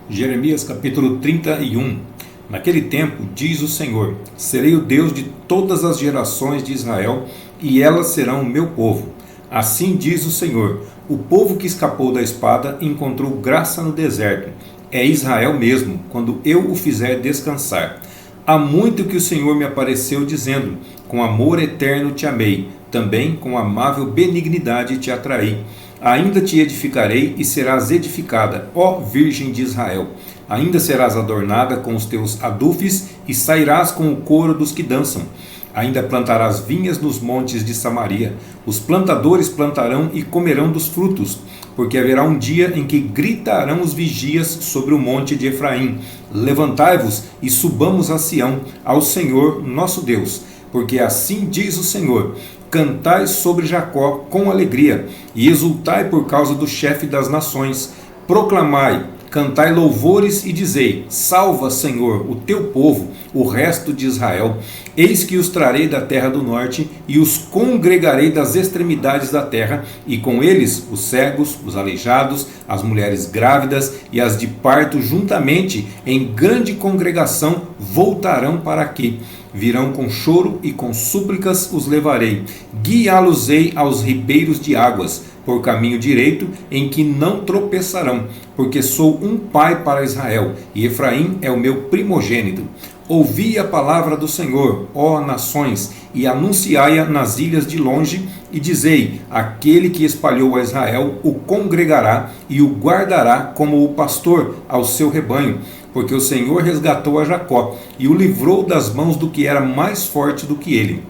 Jeremias capítulo 31. Naquele tempo, diz o Senhor: serei o Deus de todas as gerações de Israel, e elas serão o meu povo. Assim diz o Senhor: o povo que escapou da espada encontrou graça no deserto. É Israel mesmo, quando eu o fizer descansar. Há muito que o Senhor me apareceu dizendo: com amor eterno te amei, também com amável benignidade te atraí. Ainda te edificarei e serás edificada, ó Virgem de Israel. Ainda serás adornada com os teus adufes e sairás com o coro dos que dançam. Ainda plantarás vinhas nos montes de Samaria. Os plantadores plantarão e comerão dos frutos, porque haverá um dia em que gritarão os vigias sobre o monte de Efraim: levantai-vos e subamos a Sião, ao Senhor nosso Deus. Porque assim diz o Senhor: cantai sobre Jacó com alegria, e exultai por causa do chefe das nações. Proclamai, cantai louvores e dizei: salva, Senhor, o teu povo, o resto de Israel. Eis que os trarei da terra do norte e os congregarei das extremidades da terra, e com eles os cegos, os aleijados, as mulheres grávidas e as de parto juntamente em grande congregação voltarão para aqui. Virão com choro e com súplicas os levarei. Guiá-los-ei aos ribeiros de águas, por caminho direito, em que não tropeçarão, porque sou um pai para Israel, e Efraim é o meu primogênito. Ouvi a palavra do Senhor, ó nações, e anunciai-a nas ilhas de longe, e dizei: aquele que espalhou a Israel o congregará e o guardará como o pastor ao seu rebanho. Porque o Senhor resgatou a Jacó e o livrou das mãos do que era mais forte do que ele.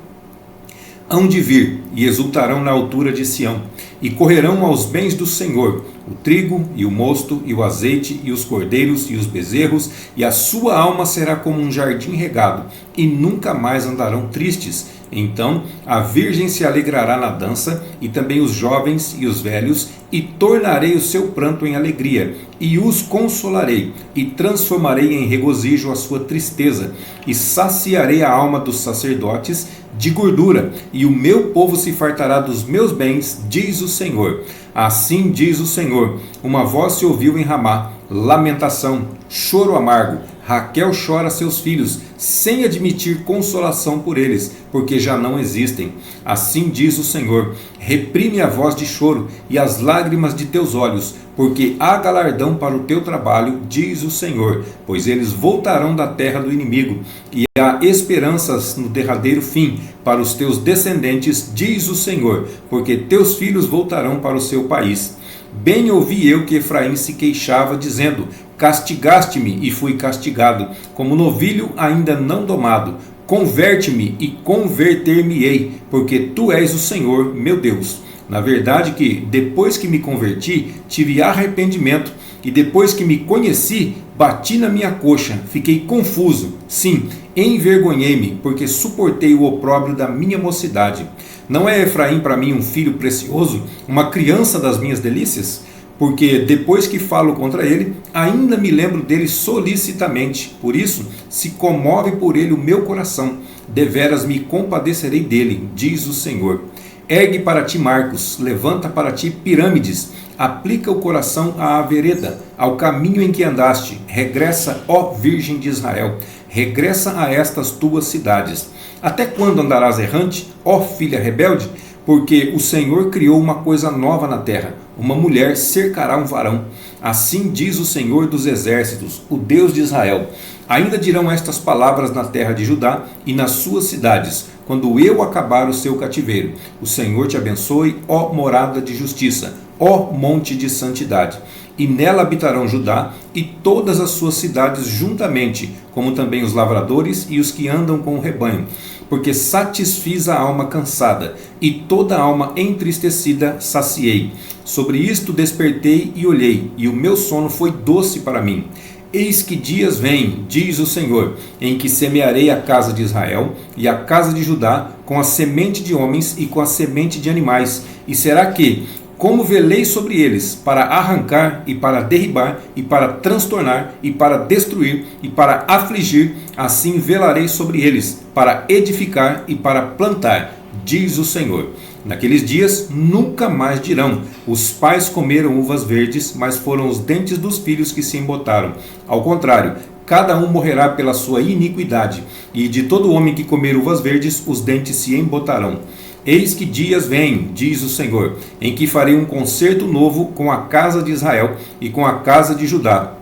Hão de vir e exultarão na altura de Sião, e correrão aos bens do Senhor, o trigo e o mosto e o azeite e os cordeiros e os bezerros, e a sua alma será como um jardim regado, e nunca mais andarão tristes. Então a virgem se alegrará na dança, e também os jovens e os velhos, e tornarei o seu pranto em alegria, e os consolarei, e transformarei em regozijo a sua tristeza, e saciarei a alma dos sacerdotes de gordura, e o meu povo se fartará dos meus bens, diz o Senhor. Assim diz o Senhor: uma voz se ouviu em Ramá, lamentação, choro amargo. Raquel chora seus filhos, sem admitir consolação por eles, porque já não existem. Assim diz o Senhor: reprime a voz de choro e as lágrimas de teus olhos, porque há galardão para o teu trabalho, diz o Senhor, pois eles voltarão da terra do inimigo, e há esperanças no derradeiro fim para os teus descendentes, diz o Senhor, porque teus filhos voltarão para o seu país. Bem ouvi eu que Efraim se queixava, dizendo: castigaste-me e fui castigado, como novilho ainda não domado. Converte-me e converter-me-ei, porque tu és o Senhor, meu Deus. Na verdade que, depois que me converti, tive arrependimento, e depois que me conheci, bati na minha coxa, fiquei confuso. Sim, envergonhei-me, porque suportei o opróbrio da minha mocidade. Não é Efraim para mim um filho precioso, uma criança das minhas delícias? Porque depois que falo contra ele, ainda me lembro dele solicitamente. Por isso, se comove por ele o meu coração. Deveras me compadecerei dele, diz o Senhor. Ergue para ti marcos, levanta para ti pirâmides. Aplica o coração à vereda, ao caminho em que andaste. Regressa, ó Virgem de Israel. Regressa a estas tuas cidades. Até quando andarás errante, ó filha rebelde? Porque o Senhor criou uma coisa nova na terra. Uma mulher cercará um varão. Assim diz o Senhor dos exércitos, o Deus de Israel. Ainda dirão estas palavras na terra de Judá e nas suas cidades, quando eu acabar o seu cativeiro. O Senhor te abençoe, ó morada de justiça, ó monte de santidade. E nela habitarão Judá e todas as suas cidades juntamente, como também os lavradores e os que andam com o rebanho. Porque satisfiz a alma cansada, e toda a alma entristecida saciei. Sobre isto despertei e olhei, e o meu sono foi doce para mim. Eis que dias vêm, diz o Senhor, em que semearei a casa de Israel e a casa de Judá com a semente de homens e com a semente de animais. E será que, como velei sobre eles, para arrancar e para derribar e para transtornar e para destruir e para afligir, assim velarei sobre eles, para edificar e para plantar, diz o Senhor. Naqueles dias nunca mais dirão: os pais comeram uvas verdes, mas foram os dentes dos filhos que se embotaram. Ao contrário, cada um morrerá pela sua iniquidade, e de todo homem que comer uvas verdes, os dentes se embotarão. Eis que dias vêm, diz o Senhor, em que farei um concerto novo com a casa de Israel e com a casa de Judá,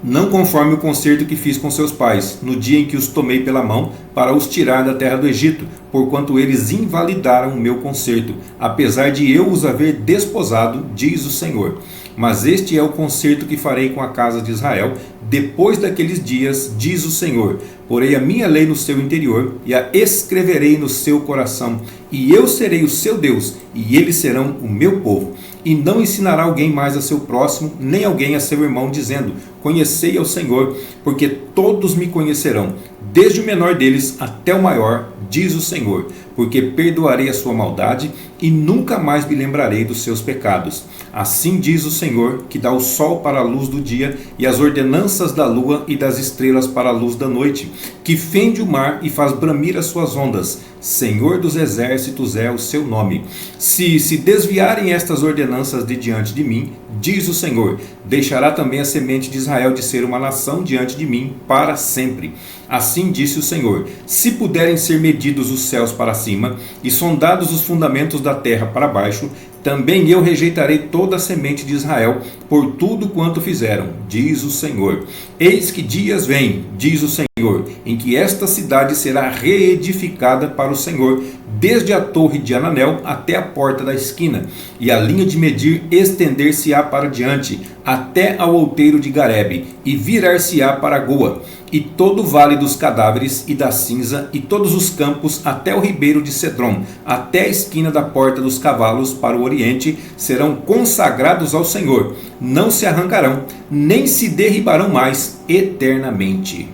não conforme o concerto que fiz com seus pais, no dia em que os tomei pela mão para os tirar da terra do Egito, porquanto eles invalidaram o meu concerto, apesar de eu os haver desposado, diz o Senhor. Mas este é o concerto que farei com a casa de Israel, depois daqueles dias, diz o Senhor. Porei a minha lei no seu interior, e a escreverei no seu coração, e eu serei o seu Deus, e eles serão o meu povo. E não ensinará alguém mais a seu próximo, nem alguém a seu irmão, dizendo: conhecei ao Senhor, porque todos me conhecerão, desde o menor deles até o maior, diz o Senhor, porque perdoarei a sua maldade e nunca mais me lembrarei dos seus pecados. Assim diz o Senhor, que dá o sol para a luz do dia e as ordenanças da lua e das estrelas para a luz da noite, que fende o mar e faz bramir as suas ondas. Senhor dos exércitos é o seu nome. Se desviarem estas ordenanças de diante de mim, diz o Senhor, deixará também a semente de Israel de ser uma nação diante de mim para sempre. Assim disse o Senhor: se puderem ser medidos os céus para cima e sondados os fundamentos da terra para baixo, também eu rejeitarei toda a semente de Israel por tudo quanto fizeram, diz o Senhor. Eis que dias vêm, diz o Senhor, em que esta cidade será reedificada para o Senhor, desde a torre de Ananel até a porta da esquina, e a linha de medir estender-se-á para diante, até ao outeiro de Garebe, e virar-se-á para Goa, e todo o vale dos cadáveres e da cinza, e todos os campos até o ribeiro de Cedrom, até a esquina da porta dos cavalos para o oriente, serão consagrados ao Senhor, não se arrancarão, nem se derribarão mais eternamente.